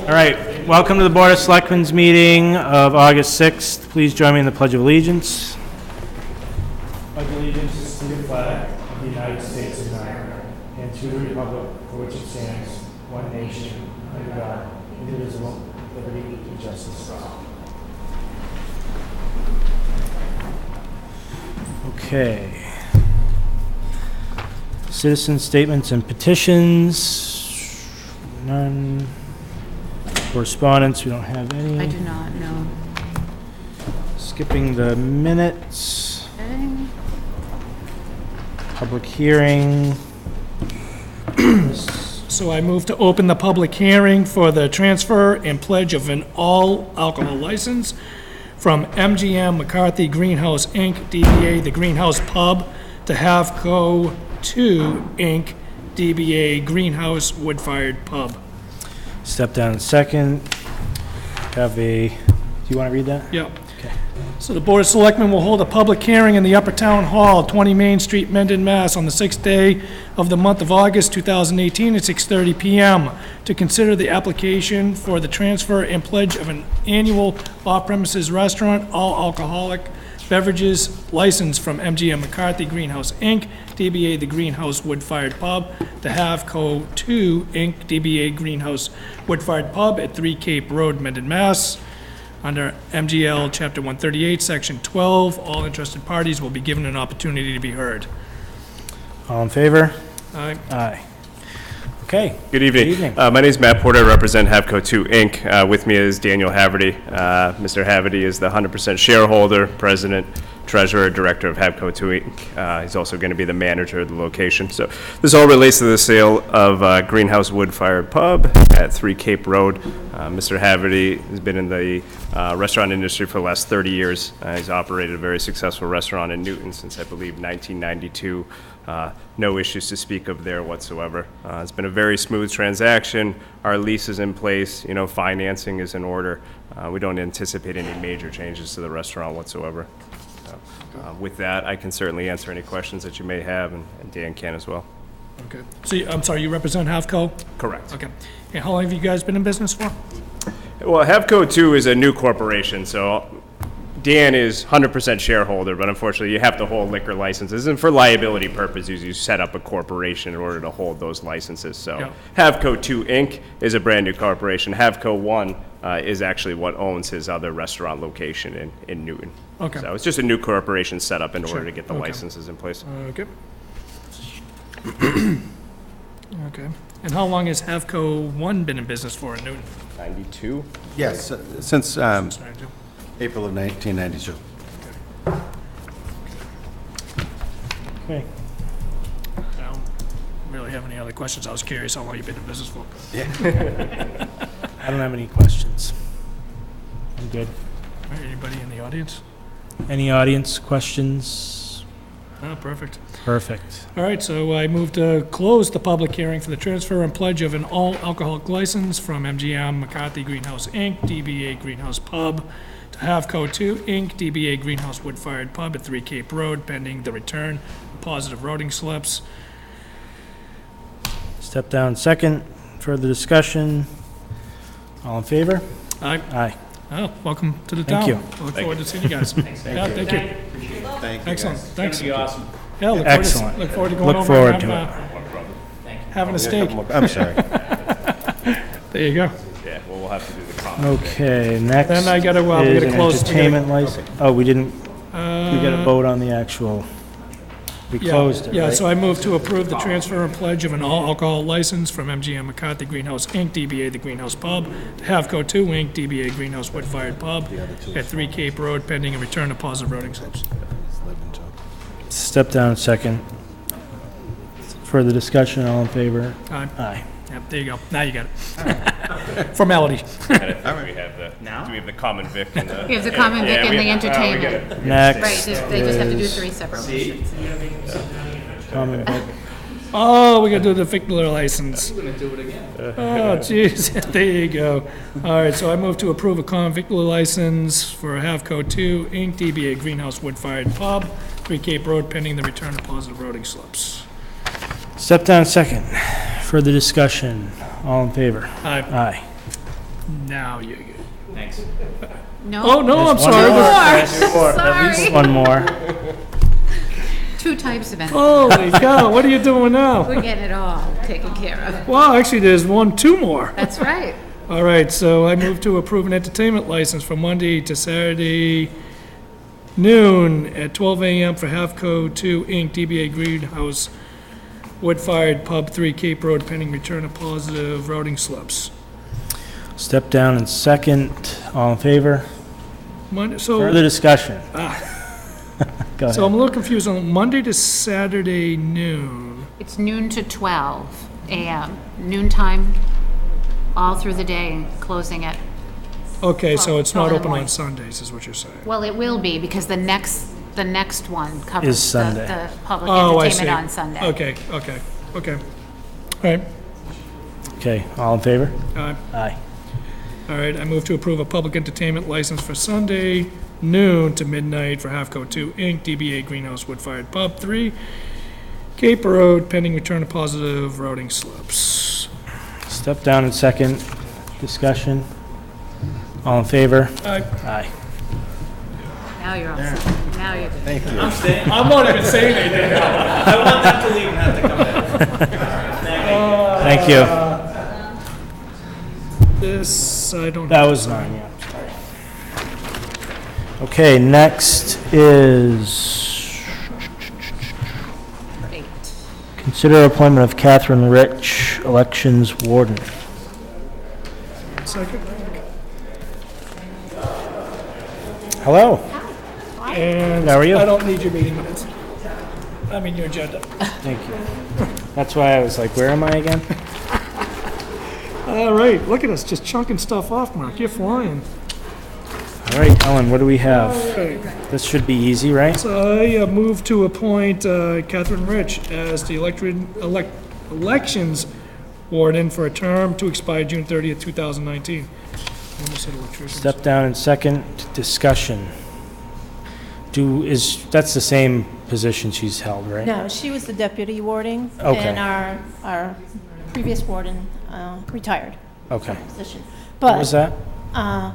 All right, welcome to the Board of Selectmen's meeting of August 6th. Please join me in the Pledge of Allegiance. Pledge allegiance to the flag of the United States of America and to the republic for which it stands, one nation, under God, indivisible, liberty and justice for all. Okay. Citizen statements and petitions. None. Correspondence, we don't have any. I do not know. Skipping the minutes. Okay. Public hearing. So I move to open the public hearing for the transfer and pledge of an all alcohol license from MGM McCarthy Greenhouse Inc., DBA The Greenhouse Pub, to Havco 2 Inc., DBA Greenhouse Wood-Fired Pub. Step down in second. Have a, do you want to read that? Yep. Okay. So the Board of Selectmen will hold a public hearing in the Upper Town Hall, 20 Main Street, Mendon, Mass. on the 6th day of the month of August 2018 at 6:30 PM to consider the application for the transfer and pledge of an annual off-premises restaurant, all alcoholic beverages license from MGM McCarthy Greenhouse Inc., DBA The Greenhouse Wood-Fired Pub, to Havco 2 Inc., DBA Greenhouse Wood-Fired Pub at 3 Cape Road, Mendon, Mass. Under MGL Chapter 138, Section 12, all interested parties will be given an opportunity to be heard. All in favor? Aye. Aye. Okay. Good evening. Good evening. My name is Matt Porter. I represent Havco 2 Inc. With me is Daniel Haverty. Mr. Haverty is the 100% shareholder, president, treasurer, director of Havco 2 Inc. He's also going to be the manager of the location. So this all relates to the sale of Greenhouse Wood-Fired Pub at 3 Cape Road. Mr. Haverty has been in the restaurant industry for the last 30 years. He's operated a very successful restaurant in Newton since, I believe, 1992. No issues to speak of there whatsoever. It's been a very smooth transaction. Our lease is in place. You know, financing is in order. We don't anticipate any major changes to the restaurant whatsoever. With that, I can certainly answer any questions that you may have, and Dan can as well. Okay. So, I'm sorry, you represent Havco? Correct. Okay. And how long have you guys been in business for? Well, Havco 2 is a new corporation, so Dan is 100% shareholder, but unfortunately, you have to hold liquor licenses, and for liability purposes, you set up a corporation in order to hold those licenses. So, Yeah. Havco 2 Inc. is a brand new corporation. Havco 1 is actually what owns his other restaurant location in Newton. Okay. So it's just a new corporation set up in order to get the Okay. licenses in place. Okay. Okay. And how long has Havco 1 been in business for in Newton? 92? Yes, since Sorry, Joe. April of 1992. Okay. I don't really have any other questions. I was curious how long you've been in business for. I don't have any questions. I'm good. All right, anybody in the audience? Any audience questions? Oh, perfect. Perfect. All right, so I move to close the public hearing for the transfer and pledge of an all-alcoholic license from MGM McCarthy Greenhouse Inc., DBA Greenhouse Pub, to Havco 2 Inc., DBA Greenhouse Wood-Fired Pub at 3 Cape Road, pending the return of positive voting slips. Step down second. Further discussion. All in favor? Aye. Aye. Oh, welcome to the Thank town. you. I look forward to seeing you guys. Yeah, thank you. Thank you. Excellent, thanks. Be awesome. Yeah, Excellent. Look forward to going Look over forward and to having a steak. I'm sorry. There you go. Yeah, well, we'll have to do the comment. Okay, next Then I gotta, we is gotta an close- we gotta- entertainment license. Oh, we didn't, we got to vote on the actual, we closed it, Yeah, right? so I move to approve the transfer and pledge of an all-alcohol license from MGM McCarthy Greenhouse Inc., DBA The Greenhouse Pub, to Havco 2 Inc., DBA Greenhouse Wood-Fired Pub, at 3 Cape Road, pending a return of positive voting slips. Step down second. Further discussion, all in favor? Aye. Aye. Yep, there you go. Now you got it. Formality. And I think we have the, do we have the common vic and the? We have the common vic and the entertainment. Right, Next they just have to do is 3 separate motions. common vic. Oh, we gotta do the Fickler license. We're gonna do it again. Oh, jeez, there you go. All right, so I move to approve a common Fickler license for Havco 2 Inc., DBA Greenhouse Wood-Fired Pub, 3 Cape Road, pending the return of positive voting slips. Step down second. Further discussion, all in favor? Aye. Aye. Now you're good. Thanks. No. Oh, no, I'm There's one sorry. more. but- There's four. At least Sorry. one more. 2 types of it. Holy cow, what are you doing now? We're getting it all taken care of. Well, actually, there's two more. That's right. All right, so I move to approve an entertainment license from Monday to Saturday noon at 12 a.m. for Halfco 2 Inc., DBA Greenhouse, wood-fired Pub 3 Cape Road, pending return of positive routing slips. Step down and second. All in favor? Monday, Further so discussion. Go I'm a ahead. little confused on Monday to Saturday noon. It's noon to 12 a.m. Noontime, all through the day, closing at, Okay, so it's not 12 in the open on morning. Sundays, is what you're saying. well, it will be, because the next one Is covers Sunday. the public Oh, I see. entertainment on Sunday. Okay. All right, Okay, all in favor? Aye. Aye. All right, I move to approve a public entertainment license for Sunday noon to midnight for Halfco 2 Inc., DBA Greenhouse Wood-Fired Pub 3, Cape Road, pending return of positive routing slips. Step down and second. Discussion. All in favor? Aye. Aye. Now you're all set. Now you're good. Thank you. I'm not even saying anything. Thank you. This, I don't. That was 9, yeah. Sorry. Okay, next is 8. consider appointment of Catherine Rich, Elections Warden. Second. Hello. And How are you? I don't need your meeting minutes. I mean, your agenda. Thank you. That's why I was like, where am I again? All right, look at us, just chunking stuff off, Mark. You're flying. All right, Ellen, what do we have? Okay. This should be easy, right? So I move to appoint Catherine Rich as the elections warden for a term to expire June 30th, 2019. Almost said electricians. Step down and second. Discussion. That's the same position she's held, right? No, she was the deputy warden. Okay. And our previous warden retired Okay. position. What was But that?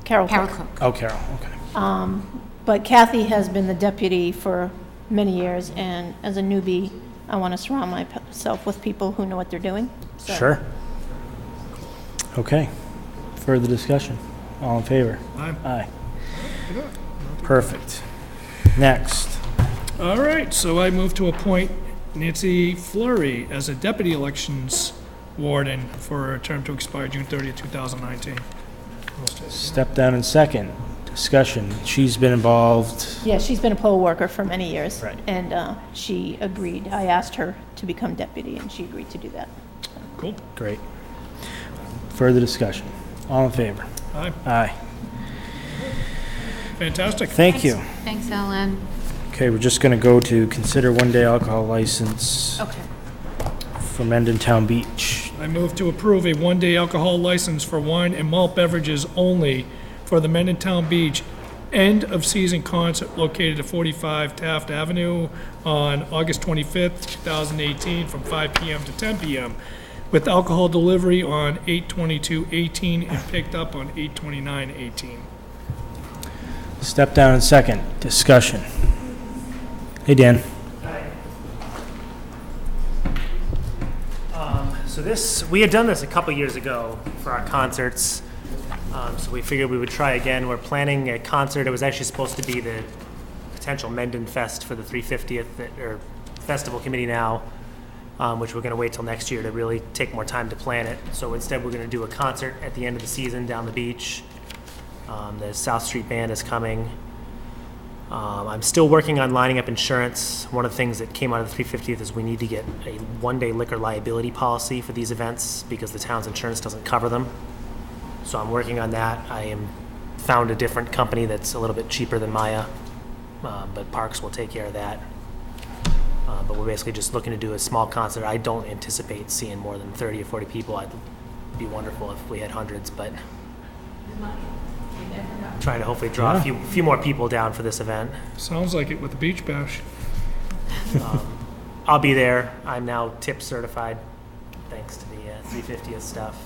Carol Carol Cook. Cook. Oh, Carol, okay. But Kathy has been the deputy for many years, and as a newbie, I want to surround myself with people who know what they're doing. So- Sure. Okay. Further discussion. All in favor? Aye. Aye. Perfect. Next. All right, so I move to appoint Nancy Fleury as a deputy elections warden for a term to expire June 30th, 2019. Step down and second. Discussion. She's been involved. Yeah, she's been a poll worker for many years. Right. And she agreed. I asked her to become deputy, and she agreed to do that. Cool. Great. Further discussion. All in favor? Aye, Aye. fantastic. Thank you. Thanks, Ellen. Okay, we're just going to go to consider one-day alcohol license Okay. for Mendon Town Beach. I move to approve a one-day alcohol license for wine and malt beverages only for the Mendon Beach end-of-season concert located at 45 Taft Avenue on August 25th, 2018, from 5 p.m. to 10 p.m., with alcohol delivery on 8/22/18 and picked up on 8/29/18. Step down and second. Discussion. Hey, Dan. So we had done this a couple years ago for our concerts. So we figured we would try again. We're planning a concert. It was actually supposed to be the potential Mendon Fest for the 350th, or Festival Committee now, which we're going to wait till next year to really take more time to plan it. So instead, we're going to do a concert at the end of the season down the beach. The South Street Band is coming. I'm still working on lining up insurance. One of the things that came out of the 350th is we need to get a one-day liquor liability policy for these events because the town's insurance doesn't cover them. So I'm working on that. Found a different company that's a little bit cheaper than Maya, but Parks will take care of that. But we're basically just looking to do a small concert. I don't anticipate seeing more than 30 or 40 people. It'd be wonderful if we had hundreds, but trying to hopefully draw a few more people down for this event. Sounds like it with the beach bash. I'll be there. I'm now tip certified, thanks to the 350th stuff.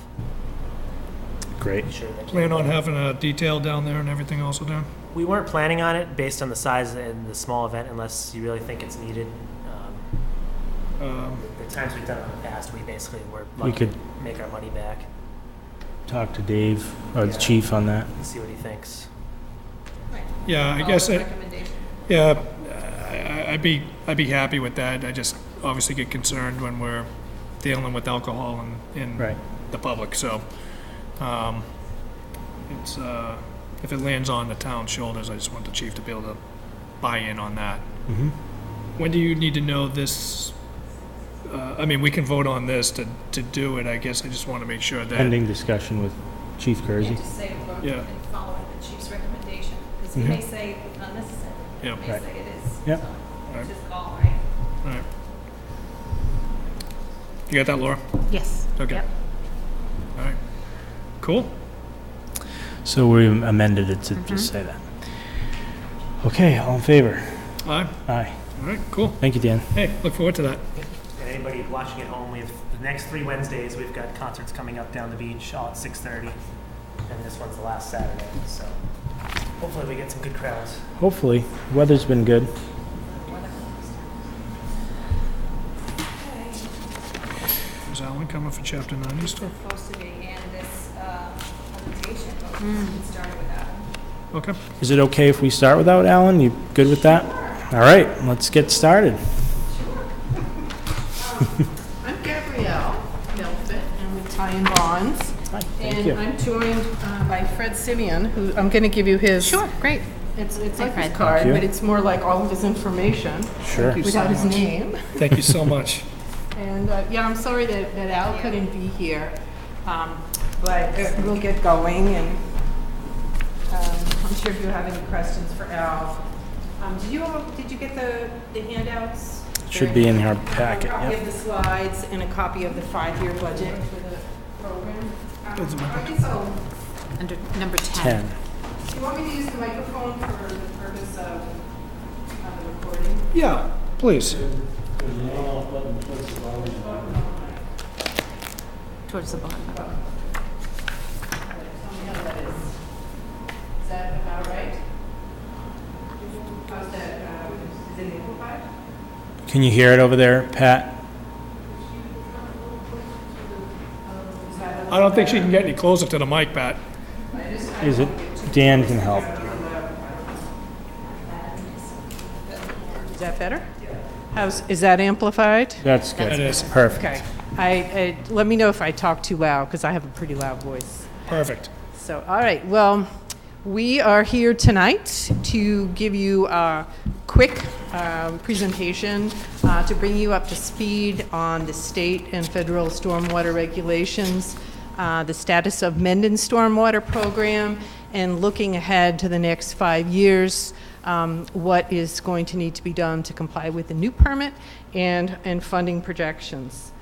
Great. Sure that Plan on having a detail down there and everything also done? we weren't planning on it based on the size and the small event, unless you really think it's needed. The times we've done it in the past, we basically were We lucky could- to make our money back. Talk to Dave, or the Yeah. chief on that. See what he thinks. Yeah, I guess, yeah, I'd be happy with that. I just obviously get concerned when we're dealing with alcohol in Right. the public, so, it's, if it lands on the town's shoulders, I just want the chief to be able to buy in on that. Mm-hmm. When do you need to know this? I mean, we can vote on this to do it, I guess. I just want to make sure that. Pending discussion with Chief Yeah, Kersey. just say vote Yeah. and follow the chief's recommendation, because he may say it's unnecessary. Yeah. He may Right. say it is. Yep. So Right. it's his call, right? All right. You got that, Laura? Yes. Okay. Yep. All right. Cool. So we amended it to just say that. Okay, all in favor? All right. Aye. All right, cool. Thank you, Dan. Hey, look forward to that. And anybody watching at home, we have the next 3 Wednesdays, we've got concerts coming up down the beach, all at 6:30. And this one's the last Saturday, so hopefully we get some good crowds. Hopefully, weather's been good. Is Alan coming for chapter 90 still? We're supposed to be in this presentation, but we can start with that. Okay. Is it okay if we start without Alan? You good with that? All right, let's get started. I'm Gabrielle Milford, I'm with Ty and Bonds. Hi, thank you. And I'm joined by Fred Simeon, who, I'm going to give you his. Sure, great. It's Hi, like Fred. his card, you. but it's more like all of his information Sure. without his name. Thank you so much. And, yeah, I'm sorry that Al couldn't be here, but we'll get going, and I'm sure if you have any questions for Al. Did you get the handouts? Should be in our packet, A copy yep. of the slides and a copy of the 5-year budget for the program. I guess I'll, Under number 10. 10. do you want me to use the microphone for the purpose of the recording? Yeah, please. Towards the bottom. Tell me how that is. Is that about right? How's that, is it amplified? Can you hear it over there, Pat? I don't think she can get any closer to the mic, Pat. Is it? Dan can help. Is that better? Is that amplified? That's good. It is. Perfect. Okay. Let me know if I talk too loud, because I have a pretty loud voice. Perfect. So, all right, well, we are here tonight to give you a quick presentation to bring you up to speed on the state and federal stormwater regulations, the status of Mendon Stormwater Program, and looking ahead to the next 5 years, what is going to need to be done to comply with the new permit and funding projections.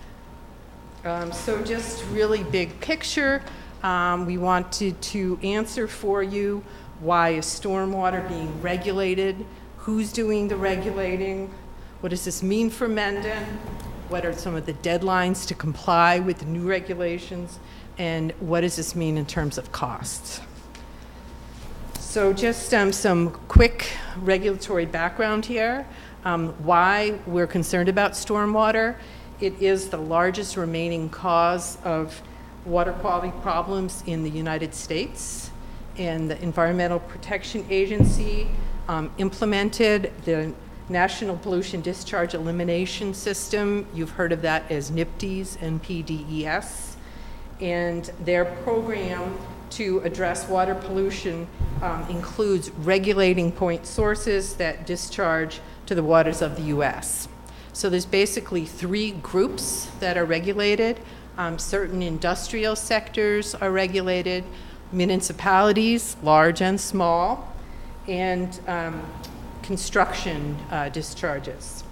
So just really big picture, we wanted to answer for you, why is stormwater being regulated? Who's doing the regulating? What does this mean for Mendon? What are some of the deadlines to comply with the new regulations? And what does this mean in terms of costs? So just some quick regulatory background here. Why we're concerned about stormwater. It is the largest remaining cause of water quality problems in the United States. And the Environmental Protection Agency implemented the National Pollution Discharge Elimination System. You've heard of that as NPDES, NPDES. And their program to address water pollution includes regulating point sources that discharge to the waters of the U.S. So there's basically 3 groups that are regulated. Certain industrial sectors are regulated, municipalities, large and small, and construction discharges.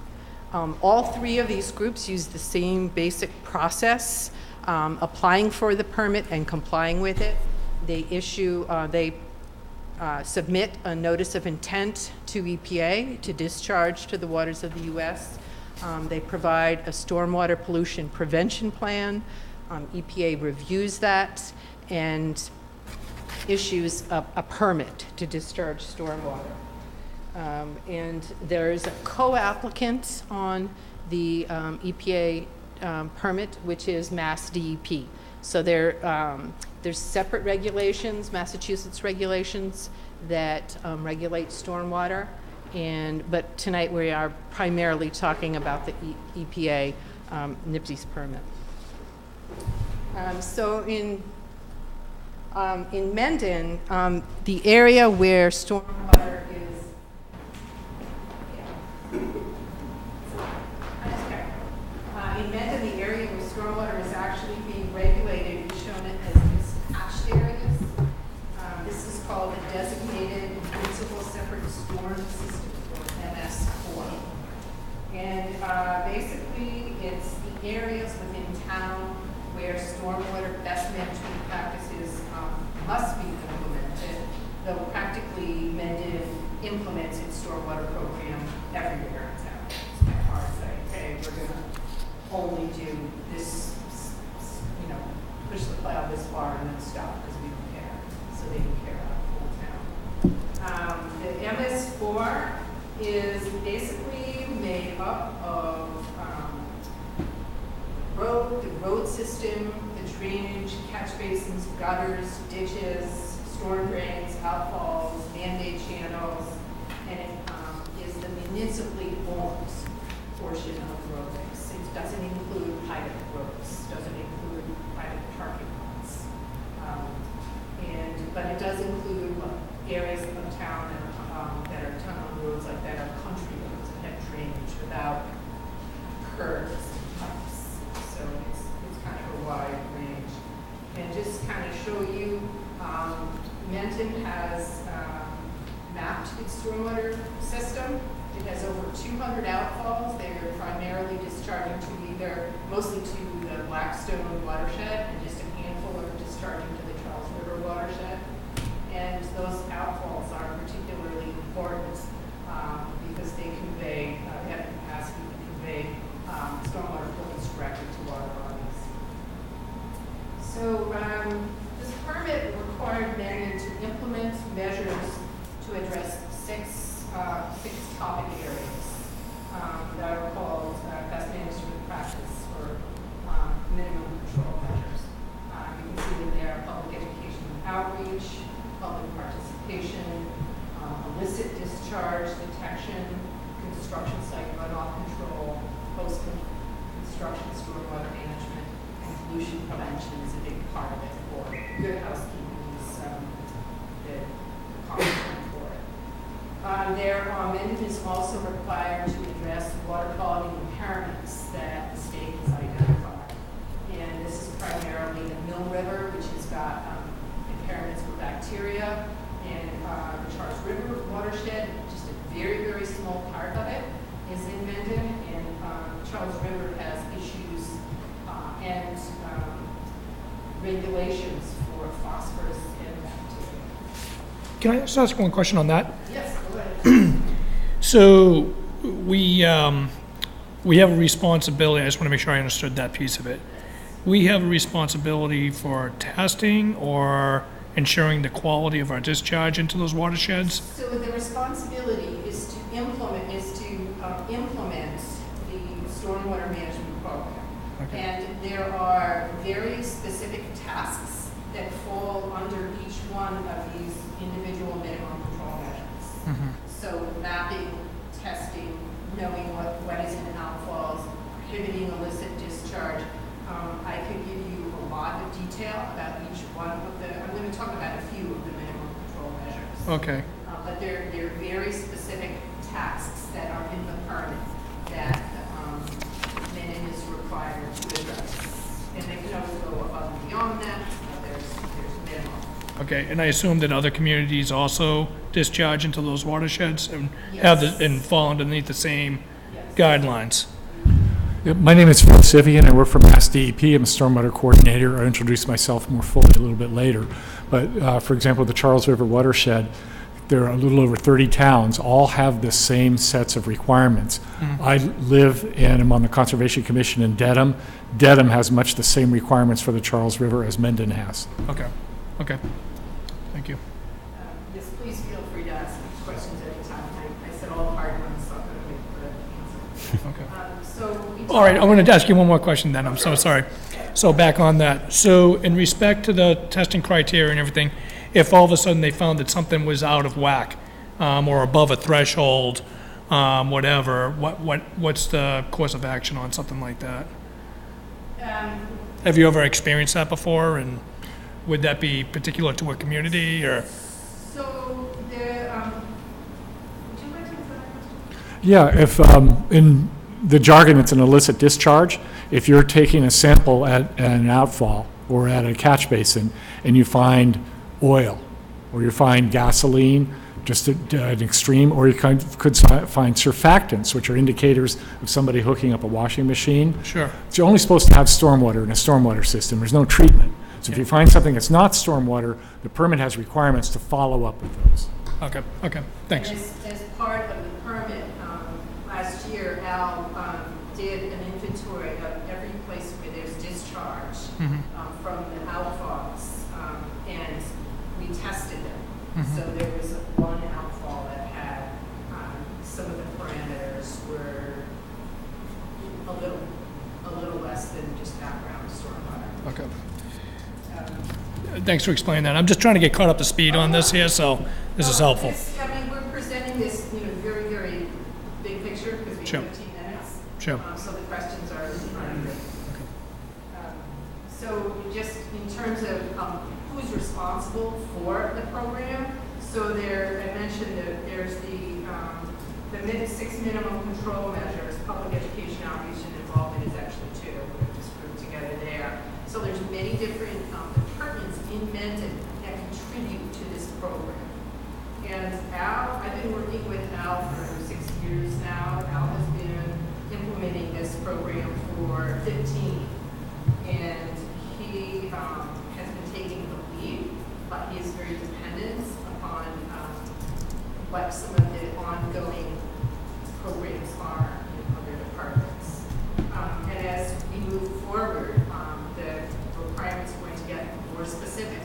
All 3 of these groups use the same basic process, applying for the permit and complying with it. They submit a notice of intent to EPA to discharge to the waters of the U.S. They provide a stormwater pollution prevention plan. EPA reviews that, and issues a permit to discharge stormwater. And there's a co-applicant on the EPA permit, which is Mass DEP. So there's separate regulations, Massachusetts regulations, that regulate stormwater. But tonight we are primarily talking about the EPA NPDES permit. So in Mendon, the area where stormwater is, in Mendon, the area where stormwater is actually being regulated is shown as these hatched areas. This is called the Designated Municipal Separate Storm System, or MS4. And basically, it's the areas within town where stormwater best management practices must be implemented, though practically Mendon implements its stormwater program everywhere in town. It's kind of hard to say, hey, we're going to only do this, push the plow this far and then stop because we don't care. So they don't care about the whole town. The MS4 is basically made up of the road system, the drainage, catch basins, gutters, ditches, storm drains, outfalls, man-made channels, and it is the municipally owned portion of the roadways. It doesn't include private roads, doesn't include private parking lots. But it does include areas of town that are town roads, like that are country roads that have drainage without curbs and pipes. So it's kind of a wide range. And just kind of show you, Mendon has mapped its stormwater system. It has over 200 outfalls. They're primarily discharging to mostly to the Blackstone watershed, and just a handful are discharging to the Charles River watershed. And those outfalls are particularly important because they convey, they have the capacity to convey stormwater flows directly to water bodies. So this permit required Mendon to implement measures to address six topic areas that are called best management practice or minimum control measures. You can see that they are public education and outreach, public participation, illicit discharge detection, construction site runoff control, post-construction stormwater management, and pollution prevention is a big part of it, or good housekeeping is the common term for it. Mendon is also required to address water quality impairments that the state has identified. And this is primarily the Mill River, which has got impairments for bacteria, and the Charles River watershed, just a very, very small part of it, is in Mendon, and Charles River has issues and regulations for phosphorus and bacteria. Can I just ask one question on that? Yes, go ahead. So we have a responsibility, I just want to make sure I understood that piece of it. We have a responsibility for testing or ensuring the quality of our discharge into those watersheds? So the responsibility is to implement the stormwater management program. Okay. And there are very specific tasks that fall under each one of these individual minimum control measures. So mapping, testing, knowing what is in outfalls, prohibiting illicit discharge. I could give you a lot of detail about each one of I'm going to talk about a few of the minimum control measures. Okay. But they're very specific tasks that are in the permit that Mendon is required to address. And they can always go above and beyond that, but there's minimum. Okay, and I assume that other communities also discharge into those watersheds and Yes. and fall underneath the same Yes. guidelines? Yeah, my name is Phil Sivian. I work for Mass DEP. I'm a stormwater coordinator. I'll introduce myself more fully a little bit later. But for example, the Charles River watershed, there are a little over 30 towns, all have the same sets of requirements. I live and am on the Conservation Commission in Dedham. Dedham has much the same requirements for the Charles River as Mendon has. Okay, okay. Thank you. Yes, please feel free to ask questions anytime. I said all the hard ones, so I'm going to wait for the answer. Okay. So we All right, I'm going to ask you one more question then, I'm so sorry. So back on that, so in respect to the testing criteria and everything, if all of a sudden they found that something was out of whack, or above a threshold, whatever, what's the course of action on something like that? Have you ever experienced that before, and would that be particular to a community, or? So would you like to answer that question? Yeah, if, in the jargon, it's an illicit discharge. If you're taking a sample at an outfall or at a catch basin and you find oil, or you find gasoline, just an extreme, or you could find surfactants, which are indicators of somebody hooking up a washing machine. Sure. So you're only supposed to have stormwater in a stormwater system. There's no treatment. So if you find something that's not stormwater, the permit has requirements to follow up with those. Okay, thanks. As part of the permit, last year, Al did an inventory of every place where there's discharge from the outfalls, and we tested them. So there was one outfall that had some of the parameters were a little less than just background stormwater. Okay. Thanks for explaining that. I'm just trying to get caught up to speed on this here, so this is helpful. I mean, we're presenting this, very, very big picture because we Sure. have 15 minutes. Sure. So the questions are running. So just in terms of who's responsible for the program, so there, I mentioned that there's the 6 minimum control measures, public education outreach and involvement is actually 2. We're just grouped together there. So there's many different departments in Mendon that contribute to this program. And Al, I've been working with Al for 6 years now. Al has been implementing this program for 15. And he has been taking the lead, but he is very dependent upon what some of the ongoing programs are in other departments. And as we move forward, the requirements are going to get more specific,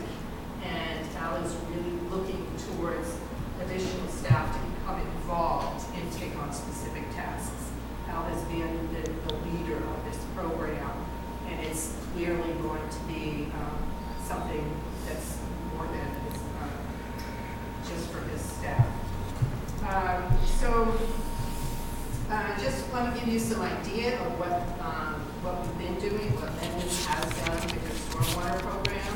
and Al is really looking towards additional staff to become involved and take on specific tasks. Al has been the leader of this program, and it's clearly going to be something that's more than just for his staff. Just want to give you some idea of what we've been doing, what Mendon has done with their stormwater program.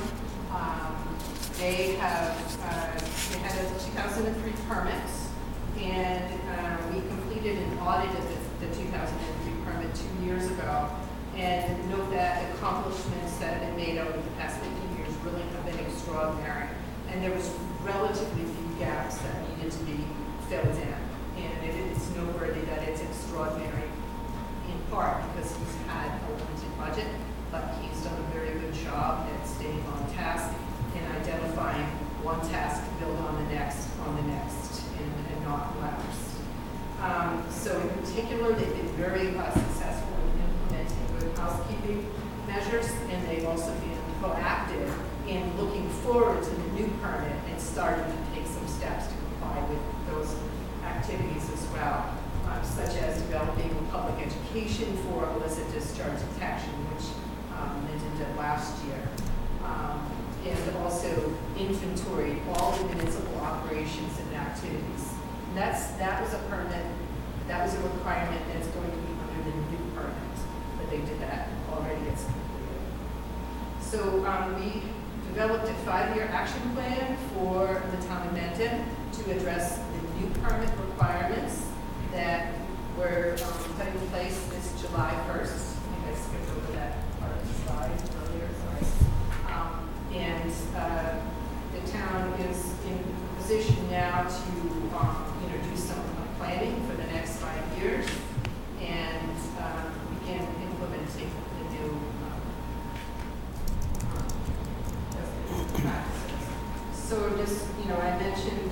They had a 2003 permit, and we completed an audit of the 2003 permit 2 years ago. And note that the accomplishments that have been made over the past 15 years really have been extraordinary. And there was relatively few gaps that needed to be filled in. And it's noteworthy that it's extraordinary in part because he's had a limited budget, but he's done a very good job at staying on task and identifying one task to build on the next, and not lapse. So in particular, they've been very successful in implementing good housekeeping measures, and they've also been proactive in looking forward to the new permit and starting to take some steps to comply with those activities as well, such as developing public education for illicit discharge detection, which Mendon did last year, and also inventory all the municipal operations and activities. And that was a permit, that was a requirement that's going to be under the new permit, but they did that already. It's completed. So we developed a 5-year action plan for the town of Mendon to address the new permit requirements that were put in place this July 1st. I think I skipped over that part of the slide earlier, sorry. And the town is in position now to do some planning for the next 5 years and begin implementing the new practices. So just, I mentioned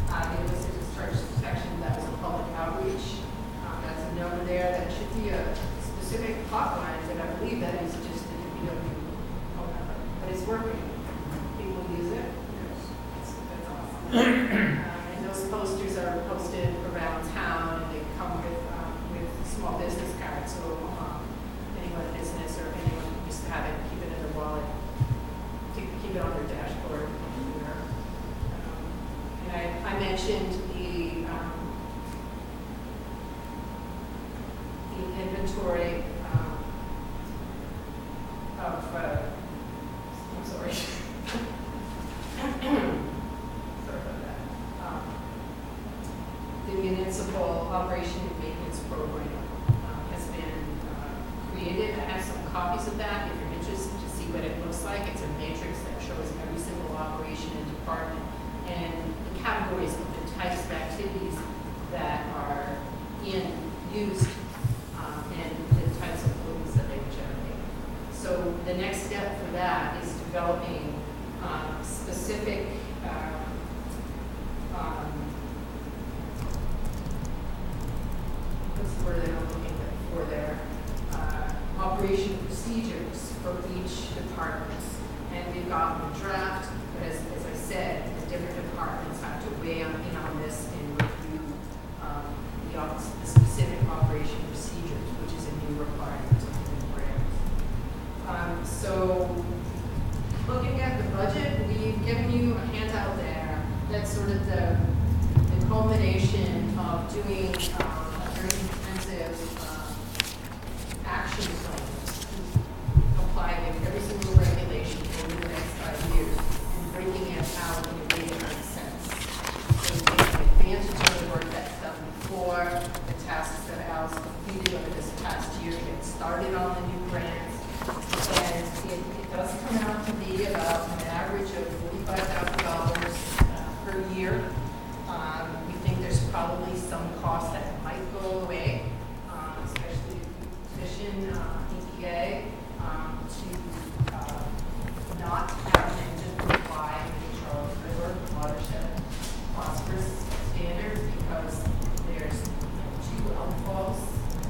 the illicit discharge section, that was a public outreach. That's a note there. That should be a specific hotline, but I believe that is just the DPW phone number. But it's working. People use And those posters are posted around town, and they come with small business cards, so anyone in business or anyone who used to have it, keep it in their wallet, keep it on their dashboard. And I mentioned the inventory of, I'm sorry. Sorry about that. The municipal operation and maintenance program has been created. I have some copies of that if you're interested to see what it looks like. It's a matrix that shows every single operation and department and the categories of the types of activities that are used and the types of pollutants that they generate. So the next step for that is developing specific what's the word that I'm looking for there? Operation procedures for each department. And we've gotten a draft, but as I said, the different departments have to weigh in on this and review the specific operation procedures, which is a new requirement of the grant. So looking at the budget, we've given you a handout there. That's sort of the culmination of doing a very intensive action plan to apply every single regulation over the next 5 years and breaking it out in a way that makes sense. So taking advantage of the work that's done before, the tasks that Al's completed over this past year to get started on the new grants. And it does come out to be about an average of $45,000 per year. We think there's probably some costs that might go away, especially tuition, EPA, to not have an engine comply with the Charles River watershed phosphorus standards because there's 2 outfalls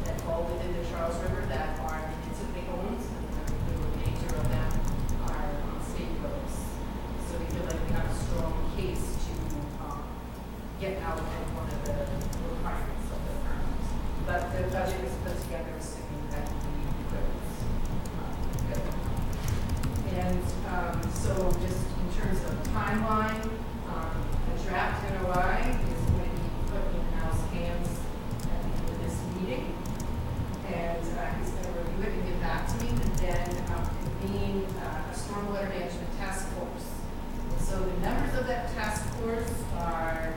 that fall within the Charles River that are municipally owned, and the remainder of them are on state roads. So we feel like we have a strong case to get out at one of the requirements of the permit. But the budget is put together assuming that we could. And so just in terms of timeline, a draft NOI is going to be put in Al's hands at the end of this meeting. And he's going to review it and get back to me, and then convene a stormwater management task force. So the members of that task force are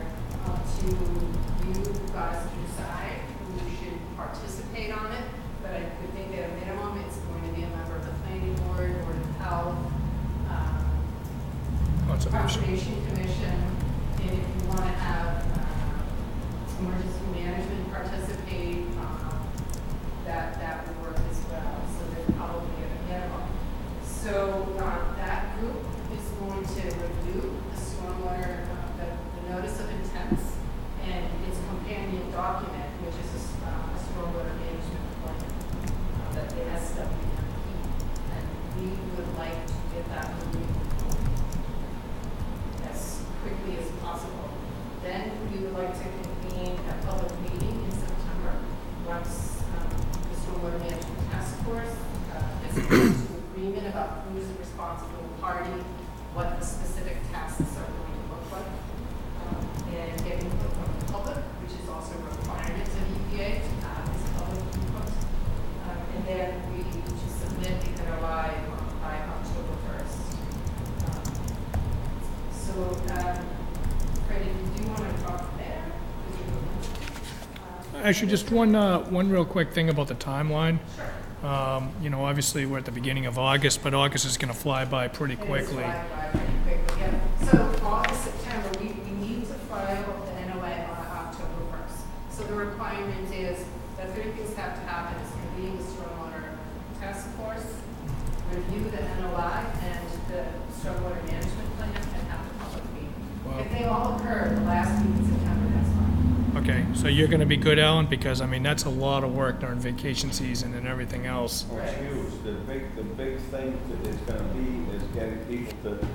to you guys to decide who should participate on it, but I would think at a minimum it's going to be a member of the planning board or the health, conservation commission, and if you want to have emergency management participate, that would work as well. So they're probably at a minimum. So that group is going to review the stormwater, the notice of intents, and its companion document, which is a stormwater management plan that the SWMP, and we would like to get that moving as quickly as possible. Then we would like to convene a public meeting in September once the stormwater management task force has come to agreement about who's the responsible party, what the specific tasks are going to look like, and get input from the public, which is also a requirement of EPA to have this public input. And then we to submit the NOI by October 1st. Freddie, do you want to talk there? Actually, just one real quick thing about the timeline. You know, obviously, we're at the beginning of August, but August is going to fly by pretty quickly. Yeah. So August, September, we need to file the NOA on October 1st. So the requirement is that 3 things have to happen. It's convene the stormwater task force, review the NOI and the stormwater management plan, and have the public meeting. Wow. If they all occur the last week in September, that's fine. Okay, so you're going to be good, Alan, because, I mean, that's a lot of work during vacation season and everything else. Well, it's huge. The big thing that is gonna be is getting people to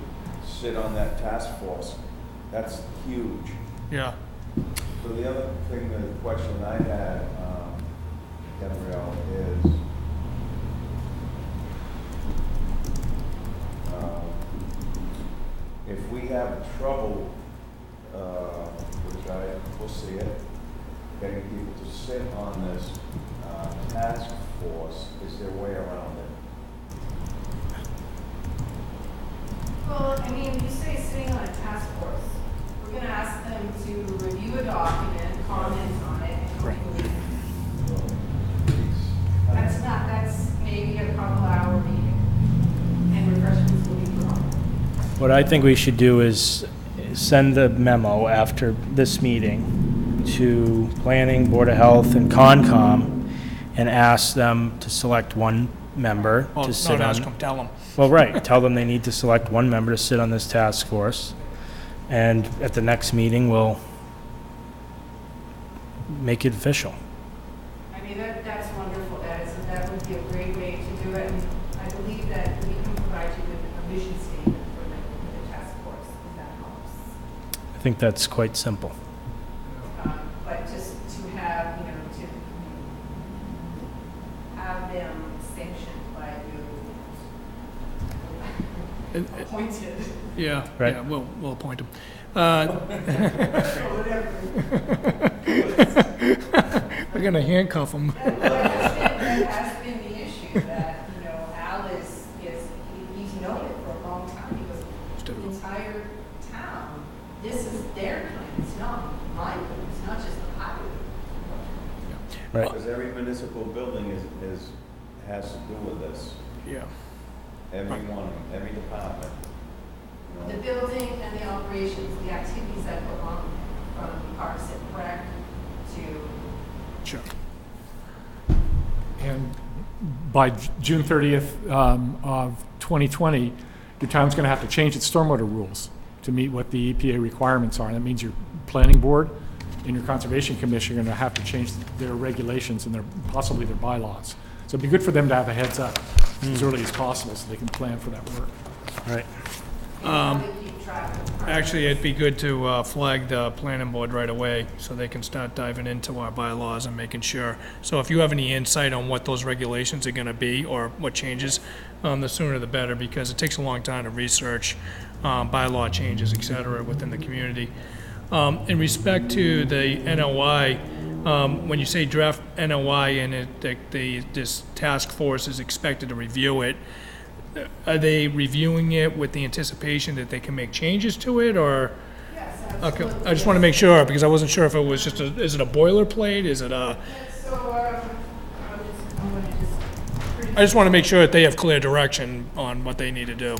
sit on that task force That's huge. Yeah. So the other thing, the question I had, Gabrielle, is, if we have trouble, which I foresee it, getting people to sit on this task force, is there a way around it? Well, I mean, you say sitting on a task force. We're gonna ask them to review a document, comment on it, and hopefully. That's maybe a couple hour meeting, and refreshments will be provided. What I think we should do is send the memo after this meeting to Planning, Board of Health, and Concom, and ask them to select one member Well, to sit not on. ask them, tell them. Well, right, tell them they need to select one member to sit on this task force, and at the next meeting, we'll make it official. I mean, that's wonderful. That would be a great way to do it. And I believe that we can provide you with a vision statement for the task force, if that helps. I think that's quite simple. But just to have, to have them sanctioned by you, appointed. Yeah, Right. yeah, we'll appoint them. We're gonna handcuff them. That has been the issue, that, Al he's known it for a long time, because the entire town, this is their plan, it's not my plan, it's not just the highway. Right. Because every municipal building has to do with this. Yeah. Every one, every department. The building and the operations, the activities that go on from Parks and Rec to. Sure. And by June 30th of 2020, your town's going to have to change its stormwater rules to meet what the EPA requirements are. And that means your planning board and your conservation commission are going to have to change their regulations and possibly their bylaws. So it'd be good for them to have a heads up as early as possible so they can plan for that work. Right. Actually, it'd be good to flag the planning board right away so they can start diving into our bylaws and making sure. So if you have any insight on what those regulations are gonna be or what changes, the sooner the better, because it takes a long time to research bylaw changes, et cetera, within the community. In respect to the NOI, when you say draft NOI and this task force is expected to review it, are they reviewing it with the anticipation that they can make changes to it, or? Yes, Okay, I just want to make sure, because I wasn't sure if it was just is it a boilerplate, is it a? So, I'm going to just. I just want to make sure that they have clear direction on what they need to do.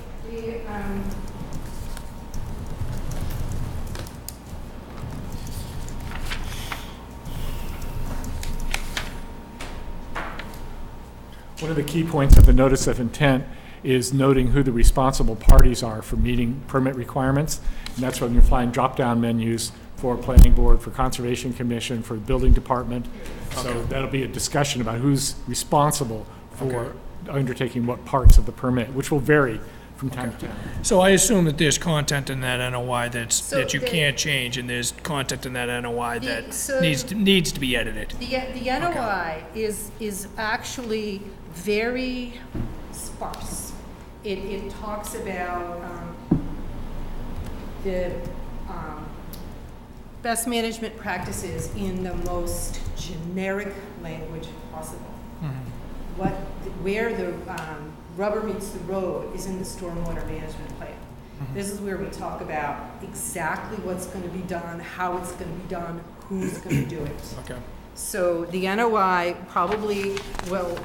One of the key points of the notice of intent is noting who the responsible parties are for meeting permit requirements. And that's when you're flying drop-down menus for planning board, for conservation commission, for building department. So that'll be a discussion about who's responsible for undertaking what parts of the permit, which will vary from time to time. So I assume that there's content in that NOI So that you the- can't change, and there's content in that NOI that so- needs to be edited. The NOI is actually very sparse. It talks about the best management practices in the most generic language possible. Where the rubber meets the road is in the stormwater management plan. This is where we talk about exactly what's going to be done, how it's going to be done, who's going to do it. Okay. So the NOI probably will,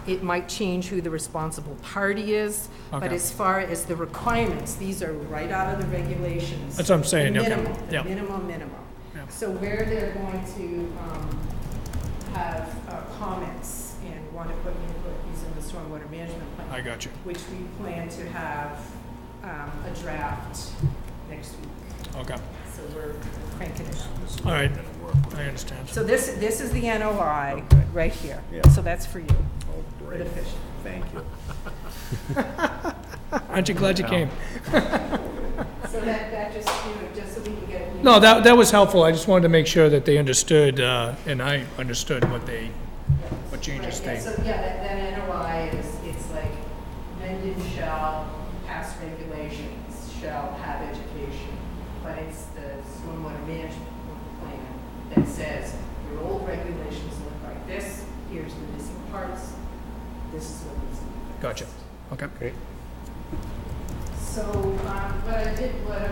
it might change who the responsible party is, but Okay. as far as the requirements, these are right out of the regulations. That's what I'm saying, The okay, minimum, yeah. the minimum. Yeah. So where they're going to have comments and want to put input is in the stormwater management plan. I got you. Which we plan to have a draft next week. Okay. So we're cranking it out. All right. I understand. So this is the NOI right here. Yeah. So that's for you, for the fish. Thank you. Aren't you glad you came? So that just, just so we can No, that was helpful. I just wanted to make sure that they understood, and I understood what changes Right, they. So, yeah, that NOI is, it's like, Mendon shall pass regulations, shall have education, but it's the stormwater management plan that says, your old regulations look like this, here's the missing parts, this is what needs to be fixed. Gotcha. Okay. Great. So, what I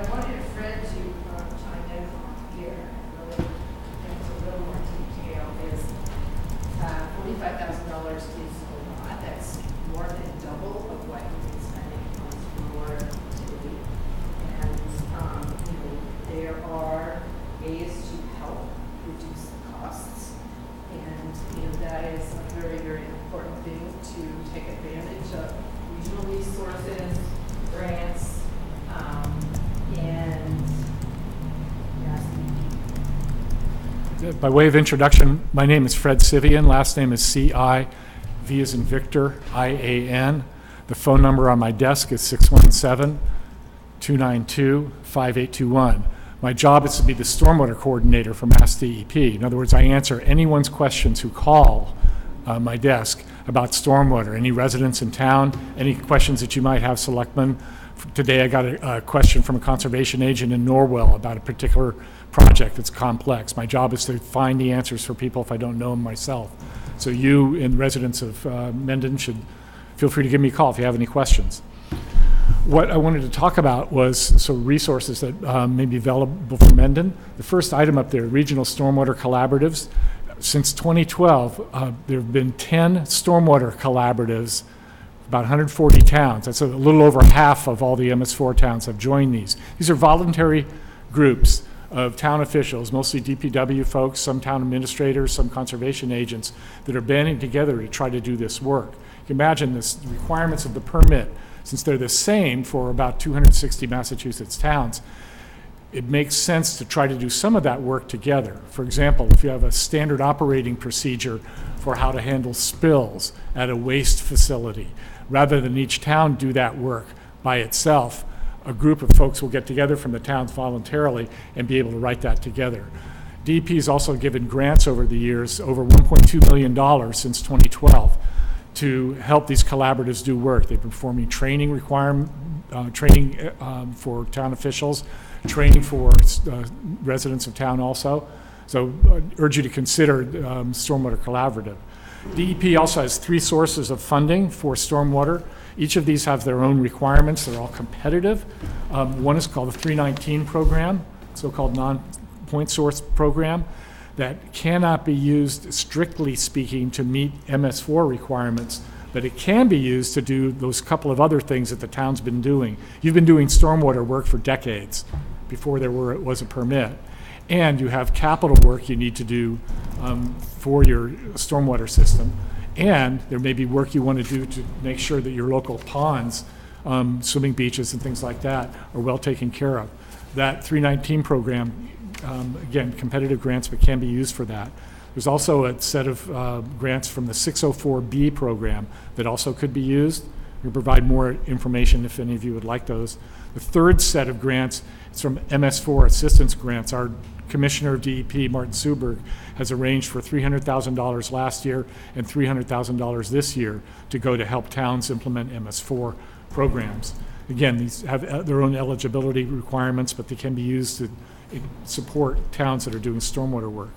wanted Fred to chime in on here, really, into a little more detail, is $45,000 is a lot. That's more than double of what you've been spending on stormwater utility. And, there are ways to help reduce the costs. And, that is a very, very important thing to take advantage of regional resources, grants, and, yes. By way of introduction, my name is Fred Sivian. Last name is C-I, V as in Victor, I-A-N. The phone number on my desk is 617-292-5821. My job is to be the stormwater coordinator for Mass DEP. In other words, I answer anyone's questions who call my desk about stormwater, any residents in town, any questions that you might have, Selectmen. Today I got a question from a conservation agent in Norwell about a particular project that's complex. My job is to find the answers for people if I don't know them myself. So you and residents of Mendon should feel free to give me a call if you have any questions. What I wanted to talk about was resources that may be available for Mendon. The first item up there, regional stormwater collaboratives. Since 2012, there have been 10 stormwater collaboratives, about 140 towns. That's a little over half of all the MS4 towns have joined these. These are voluntary groups of town officials, mostly DPW folks, some town administrators, some conservation agents that are banding together to try to do this work. You can imagine the requirements of the permit, since they're the same for about 260 Massachusetts towns, it makes sense to try to do some of that work together. For example, if you have a standard operating procedure for how to handle spills at a waste facility, rather than each town do that work by itself, a group of folks will get together from the towns voluntarily and be able to write that together. DEP has also given grants over the years, over $1.2 million since 2012, to help these collaboratives do work. They've been performing training for town officials, training for residents of town also. So I urge you to consider Stormwater Collaborative. DEP also has 3 sources of funding for stormwater. Each of these have their own requirements. They're all competitive. One is called the 319 program, so-called non-point source program, that cannot be used, strictly speaking, to meet MS4 requirements, but it can be used to do those couple of other things that the town's been doing. You've been doing stormwater work for decades before there was a permit, and you have capital work you need to do for your stormwater system, and there may be work you want to do to make sure that your local ponds, swimming beaches and things like that are well taken care of. That 319 program, again, competitive grants, but can be used for that. There's also a set of grants from the 604B program that also could be used. We'll provide more information if any of you would like those. The third set of grants is from MS4 assistance grants. Our Commissioner of DEP, Martin Suberg, has arranged for $300,000 last year and $300,000 this year to go to help towns implement MS4 programs. Again, these have their own eligibility requirements, but they can be used to support towns that are doing stormwater work.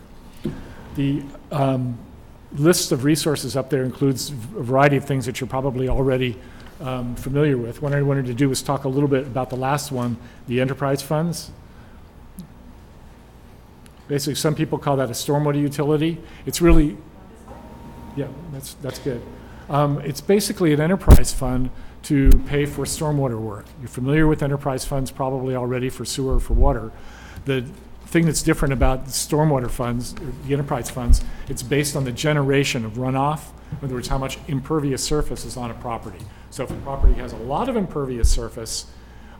The list of resources up there includes a variety of things that you're probably already familiar with. What I wanted to do was talk a little bit about the last one, the enterprise funds. Basically, some people call that a stormwater utility. It's really, yeah, that's good. It's basically an enterprise fund to pay for stormwater work. You're familiar with enterprise funds probably already for sewer or for water. The thing that's different about the stormwater funds, or the enterprise funds, it's based on the generation of runoff. In other words, how much impervious surface is on a property. So if a property has a lot of impervious surface,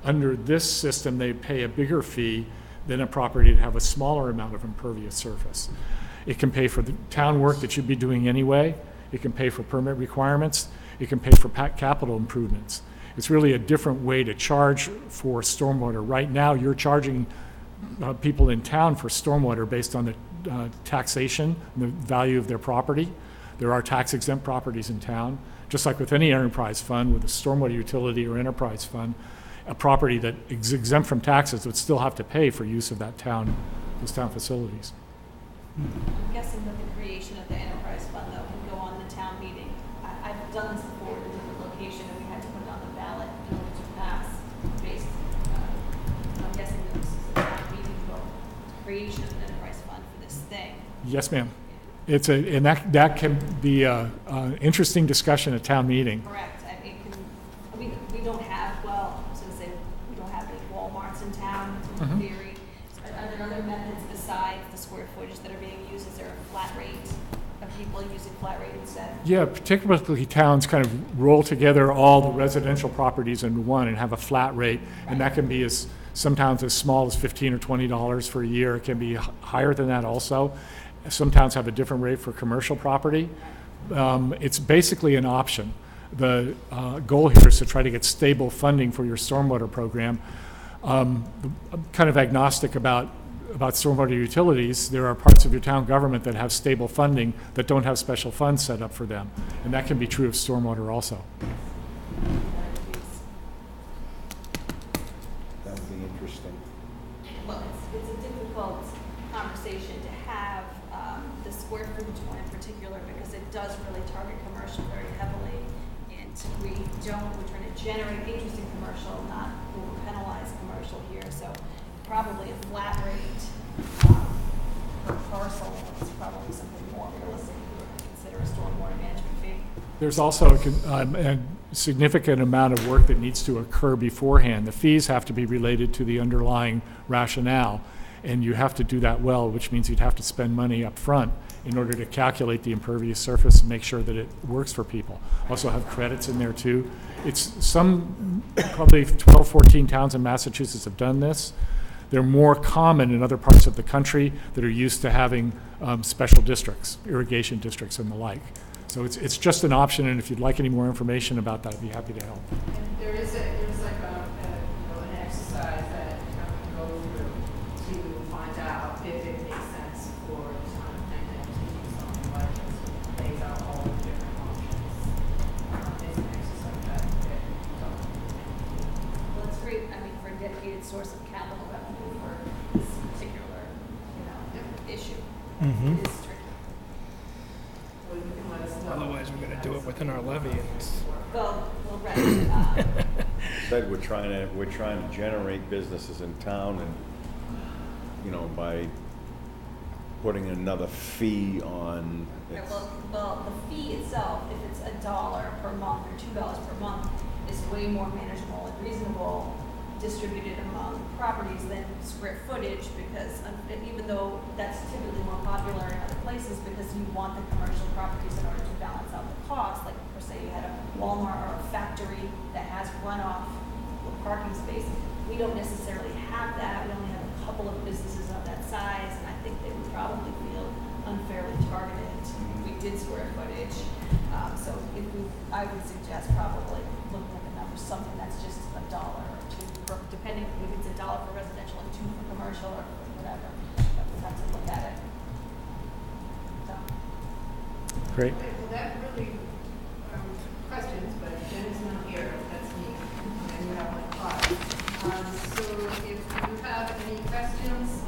under this system they pay a bigger fee than a property to have a smaller amount of impervious surface. It can pay for the town work that you'd be doing anyway. It can pay for permit requirements. It can pay for capital improvements. It's really a different way to charge for stormwater. Right now, you're charging people in town for stormwater based on the taxation, and the value of their property. There are tax exempt properties in town. Just like with any enterprise fund, with a stormwater utility or enterprise fund, a property that is exempt from taxes would still have to pay for use of that town, those town facilities. I'm guessing that the creation of the enterprise fund, though, can go on the town meeting. I've done this before in a different location, and we had to put it on the ballot in order to pass based, I'm guessing that this is a town meeting vote, creation of an enterprise fund for this thing. Yes, ma'am. It's and that can be an interesting discussion at town meeting. Correct. We don't have, well, I was gonna say, we don't have any Walmarts in town, in theory. Are there other methods besides the square footage that are being used? Is there a flat rate of people using flat rate instead? Yeah, particularly towns kind of roll together all the residential properties into one and have a flat rate, and that can be some towns as small as $15 or $20 for a year. It can be higher than that also. Some towns have a different rate for commercial property. It's basically an option. The goal here is to try to get stable funding for your stormwater program. I'm kind of agnostic about stormwater utilities. There are parts of your town government that have stable funding that don't have special funds set up for them, and that can be true of stormwater also. That would be interesting. Well, it's a difficult conversation to have, the square footage one in particular, because it does really target commercial very heavily. And we're trying to generate interest in commercial, not penalize commercial here. So probably a flat rate per parcel is probably something more realistic if we were to consider a stormwater management fee. There's also a significant amount of work that needs to occur beforehand. The fees have to be related to the underlying rationale, and you have to do that well, which means you'd have to spend money up front in order to calculate the impervious surface and make sure that it works for people. Also have credits in there too. Probably 12, 14 towns in Massachusetts have done this. They're more common in other parts of the country that are used to having special districts, irrigation districts and the like. So it's just an option, and if you'd like any more information about that, I'd be happy to help. And there's like an exercise that you have to go through to find out if it makes sense for the town of Mendon to do something like this. It lays out all the different options. It's an exercise that you don't. Well, it's great, for a dedicated source of capital revenue for this particular, issue. It is tricky. Well, you can let us know. Otherwise, we're going to do it within our levy. And Well, right. Said we're trying to generate businesses in town and, by putting another fee on. Well, the fee itself, if it's $1 per month or $2 per month, is way more manageable and reasonable distributed among properties than square footage, because even though that's typically more popular in other places, because you want the commercial properties in order to balance out the cost, like per se you had a Walmart or a factory that has runoff parking space. We don't necessarily have that. We only have a couple of businesses of that size, and I think they would probably feel unfairly targeted if we did square footage. So I would suggest probably looking at the numbers, something that's just $1 or $2, depending if it's $1 for residential and $2 for commercial or whatever. We'll have to look at it. So. Great. Okay, well, that really, questions, but Jen is not here, that's me, and you have my file. So if you have any questions,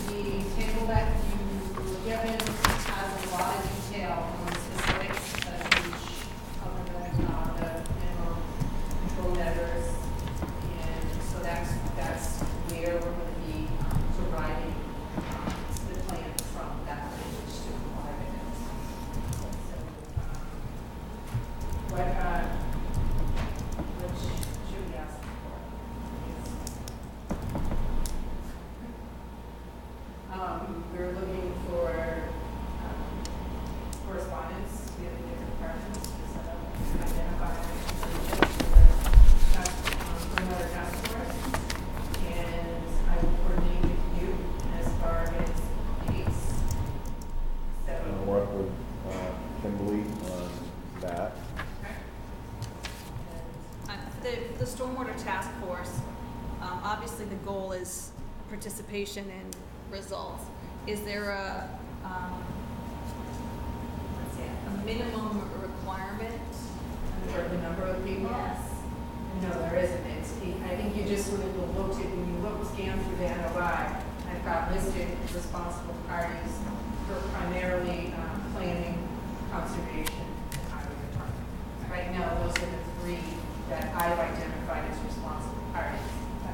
the table that you were given has a lot of detail on the specifics of each of the minimum control measures. And so that's where we're going to be providing the plan from that language to apply it. Which should we ask for? We're looking for correspondence with different departments to set up, identify another task force. And I will coordinate with you as far as dates. And work with Kimberly on that. The stormwater task force, obviously the goal is participation and results, is there let's see, a minimum requirement? For the number of people? Yes. No, there isn't. I think you just would have looked at, when you scanned through the NOI, I've got listed responsible parties for primarily planning, conservation, and highway department. Right now, those are the three that I've identified as responsible parties.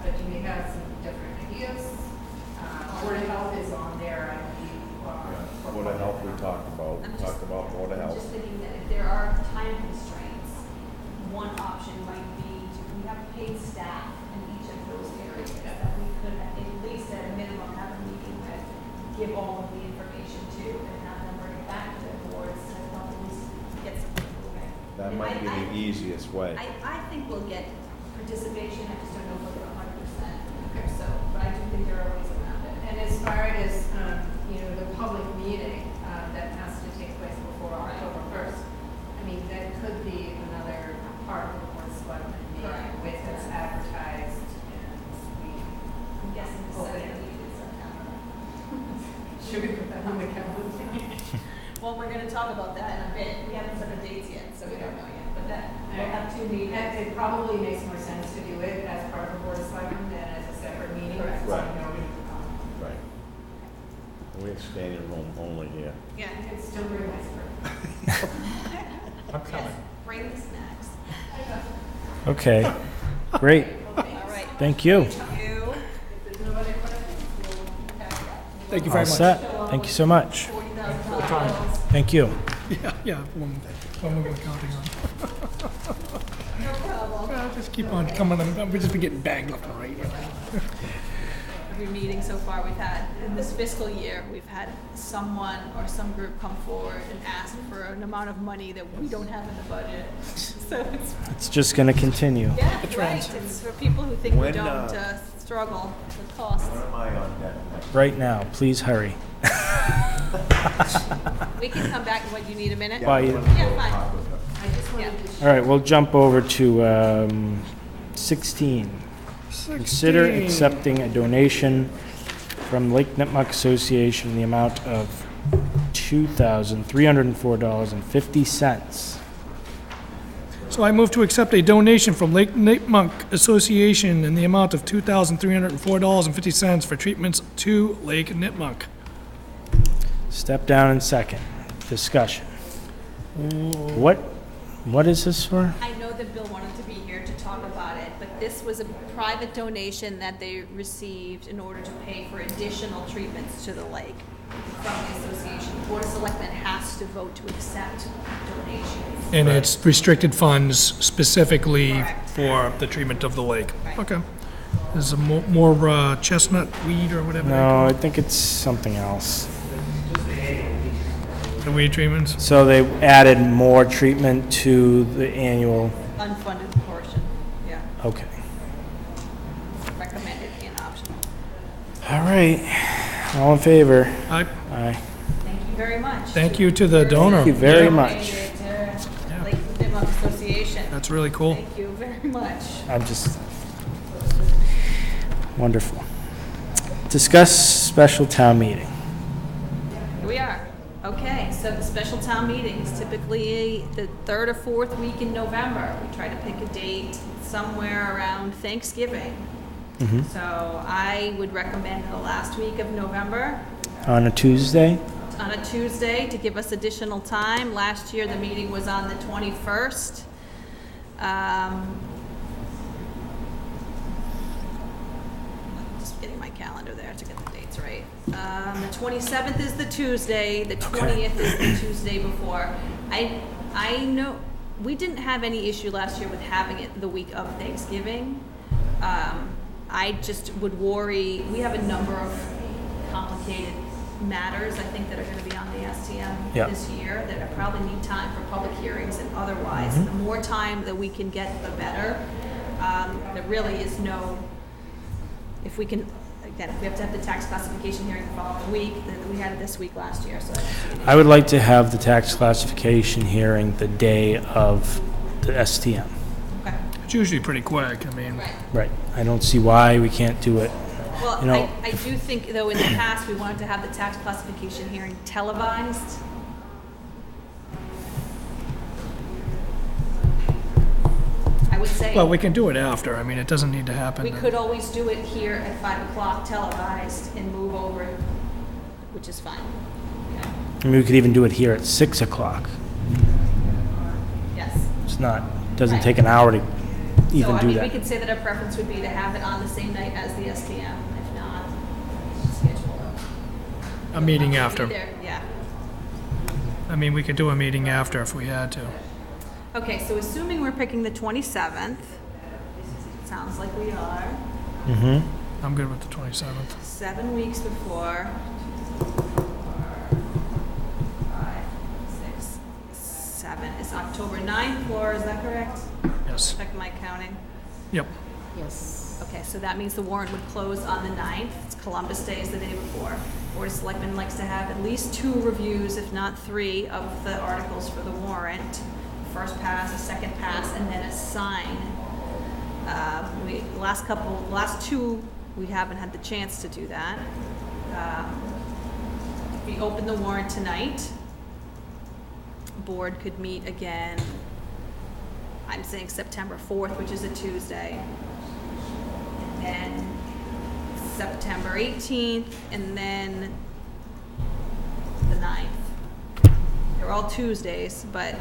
But you may have some different ideas. Board of Health is on there, I believe. Board of Health we talked about, I'm we just- talked about Board of I'm Health. just thinking that if there are time constraints, one option might be we have paid staff in each of those areas that we could at least at a minimum have a meeting with, give all of the information to, and have them bring it back to the board so that at least get something moving. That And might be the easiest way. I think we'll get participation, I just don't know whether 100% or so, but I do think there are ways around it. And as far as, the public meeting that has to take place before October 1st, I mean, that could be another part of the Board of Selectmen meeting Correct. with it's advertised and we, I'm guessing the Okay. second week in September. should we put that on the calendar? Well, we're gonna talk about that in a bit. We haven't set the dates yet, so we don't know yet, but that, we'll have 2 meetings. It probably makes more sense to do it as part of the Board of Selectmen than as a separate meeting. Correct. So, Right. you know, Right. We're standing room only here. Yeah. it's still very nice for. Yes, bring the snacks. Okay, great. All right. Thank you. You. If there's no other questions, we'll pass it out. Thank you All very much. set. Thank you so much. $40,000. Thank you. Yeah, one we're gonna counting on. No problem. Well, just keep on coming, we've just been getting bagged left and right. Every meeting so far we've had in this fiscal year, we've had someone or some group come forward and ask for an amount of money that we don't have in the budget. So It's just going to continue. yeah, right. It's for people who think we When, don't struggle with costs. When am I on deck next? Right now, please hurry. We can come back when you need a minute. Bye. Yeah, fine. I just wanted to All right, we'll jump over to 16. Consider accepting a donation from Lake Nipmuc Association in the amount of $2,304.50. So I move to accept a donation from Lake Nipmuc Association in the amount of $2,304.50 for treatments to Lake Nipmuc. Step down in second. Discussion. What is this for? I know that Bill wanted to be here to talk about it, but this was a private donation that they received in order to pay for additional treatments to the lake from the association. The Board of Selectmen has to vote to accept donations. And it's restricted funds specifically Correct. for the treatment of the lake. Right. Okay. There's a more chestnut weed or whatever they No, call I think it's something else. it, the weed treatments. So they added more treatment to the annual, Unfunded portion, yeah, okay. recommended and optional. All right, all in favor? I Aye. Thank you very much. thank you to the donor. Thank you very Yeah, much. Donated to Lake Nipmuc Association. That's really cool. Thank you very much. I'm just, wonderful. Discuss special town meeting. Here we are. Okay, so the special town meetings, typically the 3rd or 4th week in November. We try to pick a date somewhere around Thanksgiving. So I would recommend the last week of November On a Tuesday? on a Tuesday to give us additional time. Last year, the meeting was on the 21st. Just getting my calendar there to get the dates right. The 27th is the Tuesday, the 20th is the Tuesday before. I know, we didn't have any issue last year with having it the week of Thanksgiving. I just would worry, we have a number of complicated matters, I think, that are gonna be on the STM Yeah. this year, that probably need time for public hearings and otherwise. The more time that we can get, the better. There really is no, if we can, again, if we have to have the tax classification hearing the following week, then we had it this week last year, so. I would like to have the tax classification hearing the day of the STM. Okay, It's usually pretty quick. I mean, right. Right. I don't see why we can't do it. Well, You know- I do think, though, in the past, we wanted to have the tax classification hearing televised. I would say, Well, we can do it after. I mean, it doesn't need to happen. we could always do it here at 5 o'clock televised and move over, which is fine. Okay. I mean, we could even do it here at 6 o'clock. Yes. It's not, doesn't Right. take an hour to even So, I do mean, we that. could say that our preference would be to have it on the same night as the STM, if not, schedule A meeting Be after. there, yeah. I mean, we could do a meeting after if we had to. Okay, so assuming we're picking the 27th, sounds like we are, Mm-hmm. I'm good with the 27th. 7 weeks before. 5, 6, 7, it's October 9th, Laura, is that correct? Yes. Check my counting. Yep. Yes. Okay, so that means the warrant would close on the 9th. It's Columbus Day is the day before. Board of Selectmen likes to have at least 2 reviews, if not 3, of the articles for the warrant. First pass, a second pass, and then a sign. Last 2, we haven't had the chance to do that. We open the warrant tonight. Board could meet again, I'm saying September 4th, which is a Tuesday. And then September 18th, and then the 9th. They're all Tuesdays, but,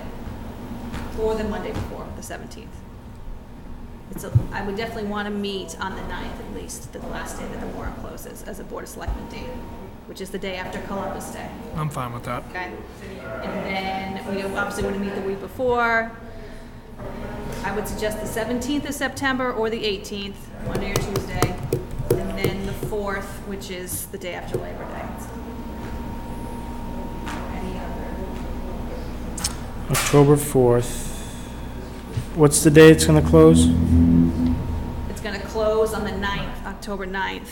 or the Monday before, the 17th. I would definitely want to meet on the 9th at least, the last day that the warrant closes, as a Board of Selectmen date, which is the day after Columbus Day. I'm fine with that. Okay? And then we obviously want to meet the week before. I would suggest the 17th of September or the 18th, Monday or Tuesday. And then the 4th, which is the day after Labor Day. Any other? October 4th. What's the day it's gonna close? It's going to close on the 9th, October 9th,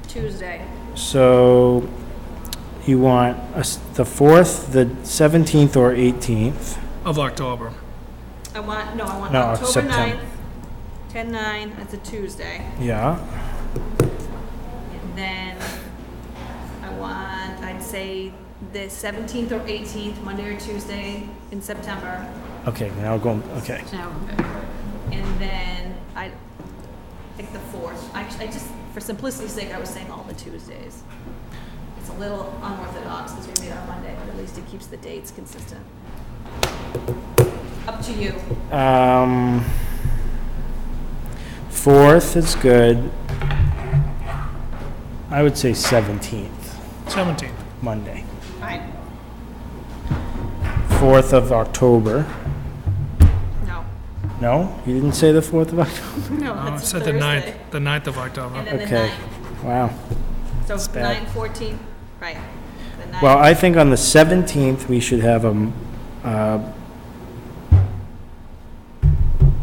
Tuesday. So you want the 4th, the 17th, or 18th? Of October. I want No, October September. 9th, 10/9, it's a Tuesday. Yeah. And then I'd say the 17th or 18th, Monday or Tuesday in September. Okay, now going, okay. No, And then I pick the 4th. I just, for simplicity's sake, I was saying all the Tuesdays. It's a little unorthodox because we meet on Monday, but at least it keeps the dates consistent. Up to you. 4th is good. I would say 17th, 17th. Monday. Fine. 4th of October. No. No? You didn't say the 4th of October? No, No, I that's a said the 9th, Thursday. the 9th of October. And then the Okay. 9th. Wow. So bad. 9, 14, right. The 9th. Well, I think on the 17th, we should have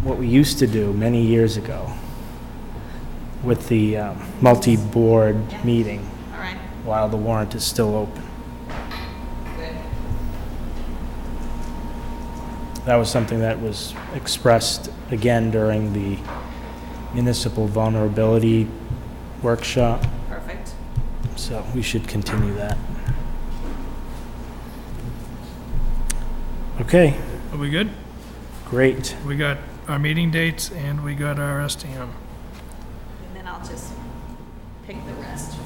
what we used to do many years ago with the multi-board meeting All right, while the warrant is still open. good. That was something that was expressed again during the municipal vulnerability workshop, Perfect. so we should continue that. Okay, Are we good? great. We got our meeting dates and we got our STM. And then I'll just pick the rest.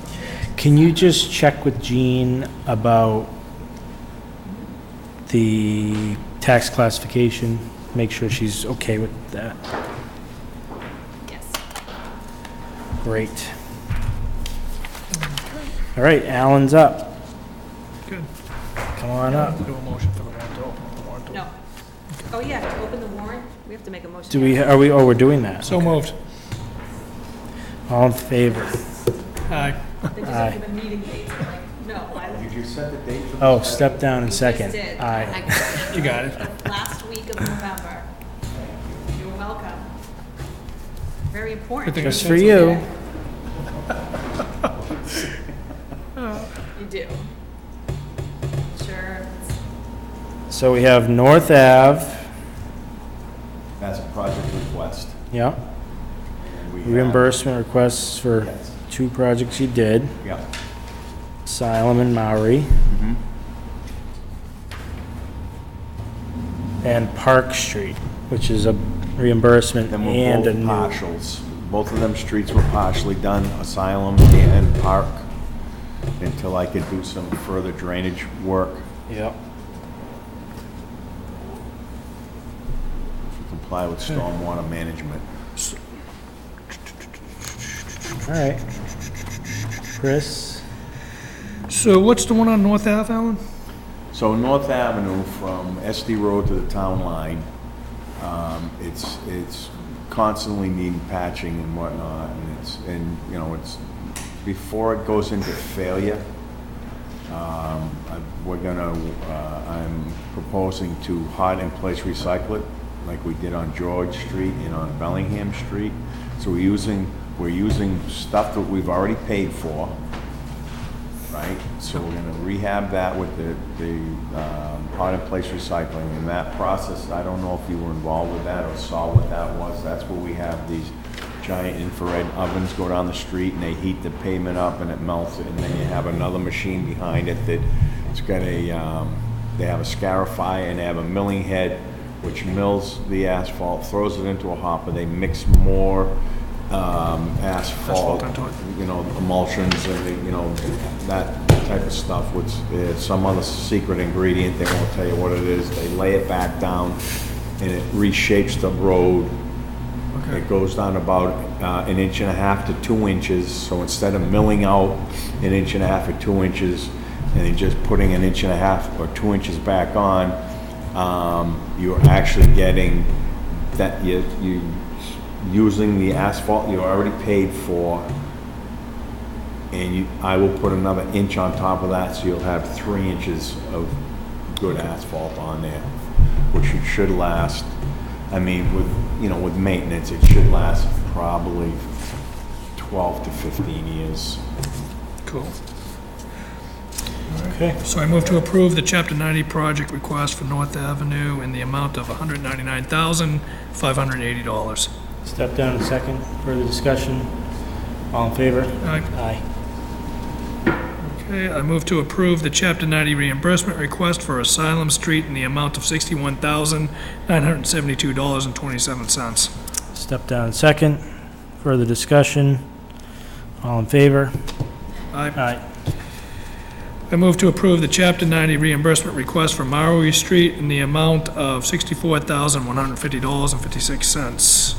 Can you just check with Jean about the tax classification? Make sure she's okay with that. Yes. Great. All right, Alan's up. Good. Come on up. Do a motion for the warrant to open. The warrant to No. Oh, yeah, to open the warrant, we have to make a motion. Do we, are we, oh, we're doing that. So moved. All in favor? Aye. They just have to give a meeting date, so like, no, Did you set the date for Oh, step down in just second. did. Aye. You got it. last week of November. You're welcome. Very important. Good thing I Just said for something. you. You do. Sure. So we have North Ave, That's a project request. yeah, and we have- reimbursement requests for Yes. two projects you did, Yeah. Asylum and Maury. And Park Street, which is a reimbursement Them were and both a new. partials. Both of them streets were partially done, Asylum and Park, until I could do some further drainage work. Yep. To comply with stormwater management. All right. Chris? So what's the one on North Ave, Alan? So North Avenue from SD Road to the town line, it's constantly needing patching and whatnot, and you know, it's, before it goes into failure, I'm proposing to hot in place recycle it, like we did on George Street and on Bellingham Street. So we're using stuff that we've already paid for, right? So we're gonna rehab that with the hot in place recycling. And that process, I don't know if you were involved with that or saw what that was. That's where we have these giant infrared ovens go down the street and they heat the pavement up and it melts it. And then you have another machine behind it that it's got a, they have a scarifier and they have a milling head which mills the asphalt, throws it into a hopper. They mix more asphalt, you know, emulsions and, you know, that type of stuff with some other secret ingredient. They won't tell you what it is. They lay it back down and it reshapes the road. Okay. It goes down about 1.5 to 2 inches. So instead of milling out 1.5 or 2 inches and then just putting 1.5 or 2 inches back on, you're actually getting that you using the asphalt you already paid for, and I will put another inch on top of that, so you'll have 3 inches of good asphalt on there, which it should last. I mean, with maintenance, it should last probably 12 to 15 years. Cool. Okay. So I move to approve the Chapter 90 project request for North Avenue in the amount of $199,580. Step down a second. Further discussion? All in favor? Aye. Aye. Okay, I move to approve the Chapter 90 reimbursement request for Asylum Street in the amount of $61,972.27. Step down a second. Further discussion? All in favor? Aye. Aye. I move to approve the Chapter 90 reimbursement request for Maury Street in the amount of $64,150.56.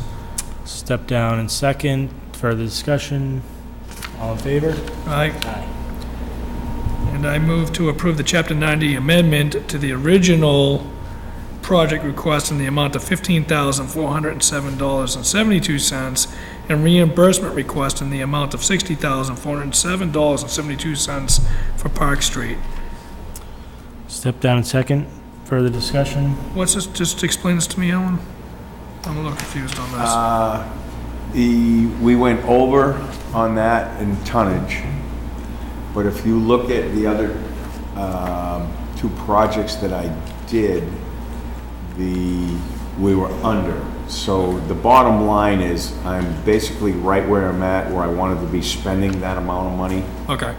Step down in second. Further discussion? All in favor? Aye. Aye. And I move to approve the Chapter 90 amendment to the original project request in the amount of $15,407.72 and reimbursement request in the amount of $60,407.72 for Park Street. Step down in second. Further discussion? What's this? Just explain this to me, Ellen. I'm a little confused on this. We went over on that in tonnage, but if you look at the other two projects that I did, we were under. So the bottom line is I'm basically right where I'm at, where I wanted to be spending that amount of money. Okay.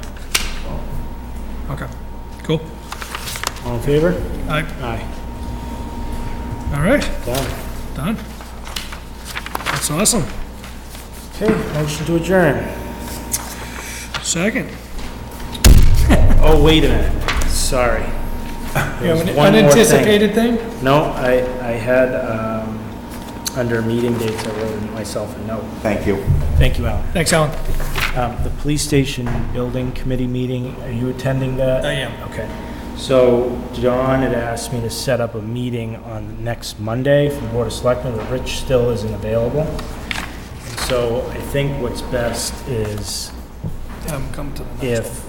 Okay. Cool. All in favor? Aye. Aye. All right. Done. Done. That's awesome. Okay, motion to adjourn. Second. Oh, wait a minute. Sorry. You have There's an one more thing. unanticipated thing? No, I had, under meeting dates, I wrote myself a note. Thank you. Thank you, Alan. Thanks, Alan. The police station building committee meeting, are you attending that? I am. Okay. So John had asked me to set up a meeting on next Monday for the Board of Selectmen, but Rich still isn't available. And so I think what's best is Have him come to the next one.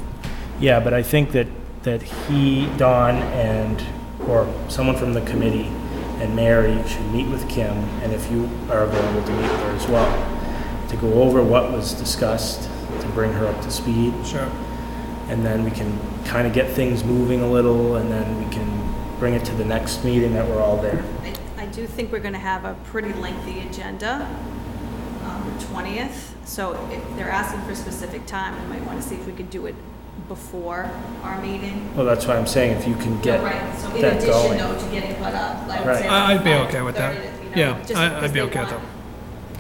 yeah, but I think that he, Don, or someone from the committee and Mary should meet with Kim, and if you are available to meet with her as well, to go over what was discussed, to bring her up to speed. Sure. And then we can kind of get things moving a little, and then we can bring it to the next meeting that we're all there. I do think we're gonna have a pretty lengthy agenda. on the 20th. So if they're asking for a specific time, we might want to see if we could do it before our meeting. Well, that's why I'm saying if you can get Right, so in that addition going. though to getting put up, I would Right. say. I'd be like okay with that. 5:30, you know, Yeah, just I'd because be they okay with want-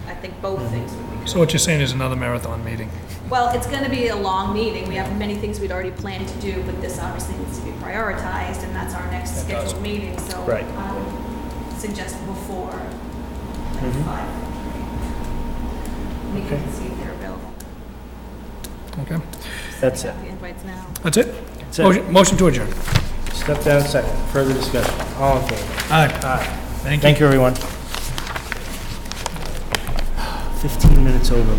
I think both things would be good. So what you're saying is another marathon meeting? Well, it's going to be a long meeting. We have many things we'd already planned to do, but this obviously needs to be prioritized, and that's our next scheduled meeting. So Right. I would suggest before Mhm. 5. We Okay. can see if they're available. Okay, That's it. Have the invites now. that's it? That's it. Motion to adjourn. Step down second. Further discussion. All in favor? Aye. Aye. Thank you. Thank you, everyone. 15 minutes over.